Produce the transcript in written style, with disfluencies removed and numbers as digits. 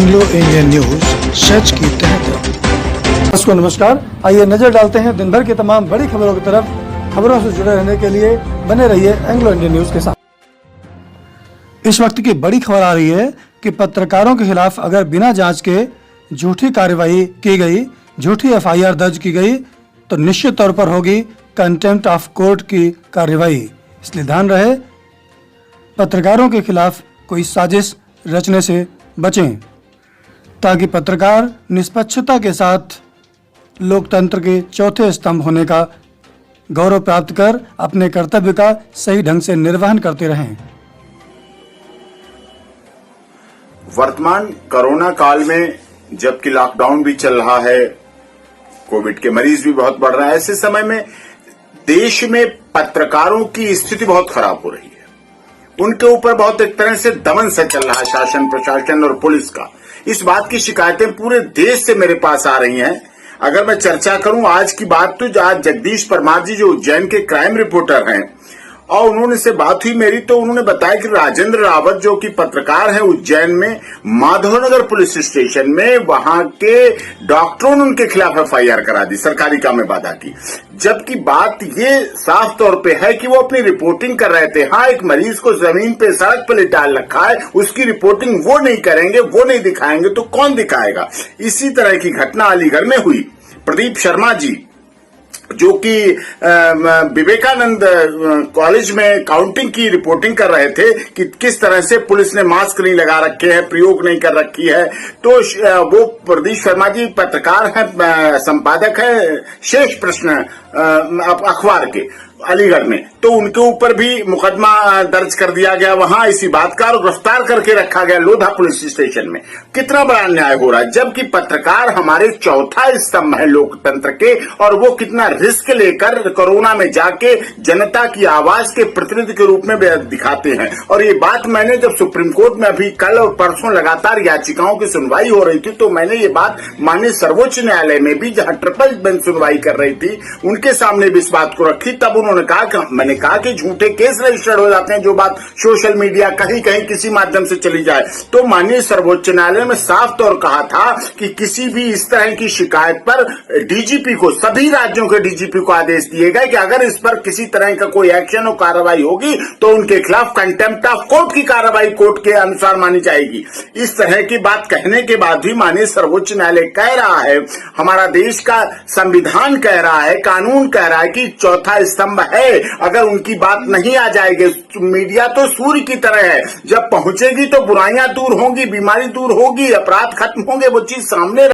Anglo Indian news सच की तह तक। नमस्कार, आइए नजर डालते हैं दिन भर की तमाम बड़ी खबरों की तरफ। खबरों से जुड़े रहने के लिए बने रहिए एंग्लो इंडियन न्यूज के साथ। इस वक्त की बड़ी खबर आ रही है कि पत्रकारों के खिलाफ अगर बिना जांच के झूठी कार्रवाई की गई, झूठी एफआईआर दर्ज की गई तो निश्चित तौर पर होगी कंटेम्प्ट ऑफ कोर्ट की कार्रवाई। इसलिए ध्यान रहे, पत्रकारों के खिलाफ कोई साजिश रचने से बचें ताकि पत्रकार निष्पक्षता के साथ लोकतंत्र के चौथे स्तंभ होने का गौरव प्राप्त कर अपने कर्तव्य का सही ढंग से निर्वहन करते रहें। वर्तमान कोरोना काल में जबकि लॉकडाउन भी चल रहा है, कोविड के मरीज भी बहुत बढ़ रहे हैं, ऐसे समय में देश में पत्रकारों की स्थिति बहुत खराब हो रही है। उनके ऊपर बहुत एक तरह से दमन से चल रहा है शासन, प्रशासन और पुलिस का। इस बात की शिकायतें पूरे देश से मेरे पास आ रही हैं। अगर मैं चर्चा करूं आज की बात, तो आज जगदीश परमार जी जो उज्जैन के क्राइम रिपोर्टर हैं और उन्होंने से बात हुई मेरी, तो उन्होंने बताया कि राजेंद्र रावत जो कि पत्रकार है उज्जैन में माधवनगर पुलिस स्टेशन में, वहां के डॉक्टरों ने उनके खिलाफ एफआईआर करा दी, सरकारी काम में बाधा की। जबकि बात ये साफ तौर पे है कि वो अपनी रिपोर्टिंग कर रहे थे। हाँ, एक मरीज को जमीन पे सड़क पे डाल रखा है, उसकी रिपोर्टिंग वो नहीं करेंगे, वो नहीं दिखाएंगे तो कौन दिखाएगा। इसी तरह की घटना अलीगढ़ में हुई। प्रदीप शर्मा जी जो कि विवेकानंद कॉलेज में काउंटिंग की रिपोर्टिंग कर रहे थे कि किस तरह से पुलिस ने मास्क नहीं लगा रखे हैं, प्रयोग नहीं कर रखी है, तो वो प्रदीप शर्मा जी पत्रकार हैं, संपादक है शेष प्रश्न अखबार के अलीगढ़ में, तो उनके ऊपर भी मुकदमा दर्ज कर दिया गया वहां इसी बात का, और गिरफ्तार करके रखा गया लोधा पुलिस स्टेशन में। कितना बड़ा अन्याय हो रहा है, जबकि पत्रकार हमारे चौथा स्तंभ है लोकतंत्र के, और वो कितना रिस्क लेकर कोरोना में जाके जनता की आवाज के प्रतिनिधि के रूप में दिखाते हैं। और ये बात मैंने जब सुप्रीम कोर्ट में अभी कल और परसों लगातार याचिकाओं की सुनवाई हो रही थी, तो मैंने ये बात माननीय सर्वोच्च न्यायालय में भी, जहां ट्रिपल बेंच सुनवाई कर रही थी, उनके सामने भी इस बात को रखी। तब उन्होंने कहा, मैंने कहा कि झूठे केस रजिस्टर्ड हो जाते हैं, जो बात सोशल मीडिया कहीं कहीं किसी माध्यम से चली जाए। तो माननीय सर्वोच्च न्यायालय में साफ तौर कहा था कि किसी भी इस तरह की शिकायत पर डीजीपी को, सभी राज्यों के डीजीपी को आदेश दिए गए कि अगर इस पर किसी तरह का कोई एक्शन और कार्रवाई होगी तो उनके खिलाफ कंटेम्प्ट ऑफ कोर्ट की कार्रवाई कोर्ट के अनुसार मानी जाएगी। इस तरह की बात कहने के बाद भी माननीय सर्वोच्च न्यायालय कह रहा है, हमारा देश का संविधान कह रहा है, कानून कह रहा है कि चौथा स्तंभ है। अगर उनकी बात नहीं आ जाएगी, मीडिया तो सूर्य की तरह है, जब पहुंचेगी तो बुराइयां दूर होंगी, बीमारी दूर होगी, अपराध खत्म होंगे, वो चीज सामने